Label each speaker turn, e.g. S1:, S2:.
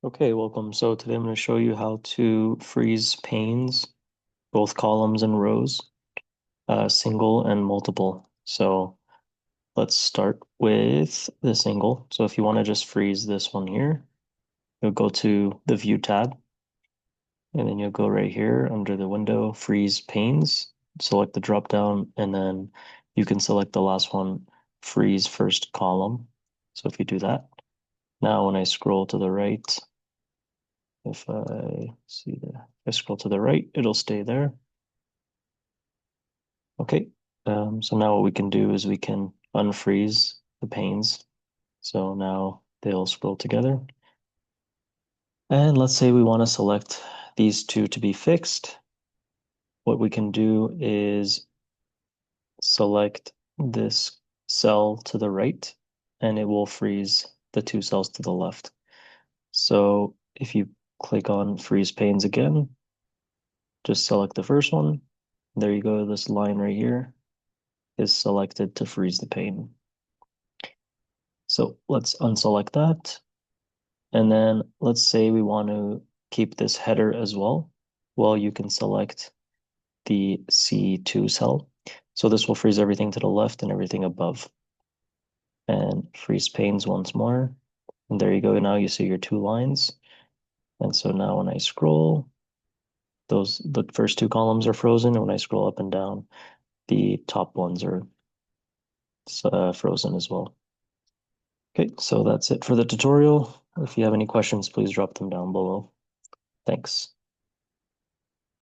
S1: Okay, welcome. So today I'm going to show you how to freeze panes, both columns and rows, single and multiple. So let's start with the single. So if you want to just freeze this one here, you'll go to the View tab, and then you'll go right here under the window, Freeze Panes, select the drop down, and then you can select the last one, Freeze First Column. So if you do that, now when I scroll to the right, if I scroll to the right, it'll stay there. Okay, so now what we can do is we can unfreeze the panes. So now they'll scroll together. And let's say we want to select these two to be fixed. What we can do is select this cell to the right, and it will freeze the two cells to the left. So if you click on freeze panes again, just select the first one. There you go, this line right here is selected to freeze the pane. So let's unselect that. And then let's say we want to keep this header as well. Well, you can select the C2 cell. So this will freeze everything to the left and everything above. And freeze panes once more. And there you go. Now you see your two lines. And so now when I scroll, the first two columns are frozen. And when I scroll up and down, the top ones are frozen as well. Okay, so that's it for the tutorial. If you have any questions, please drop them down below. Thanks.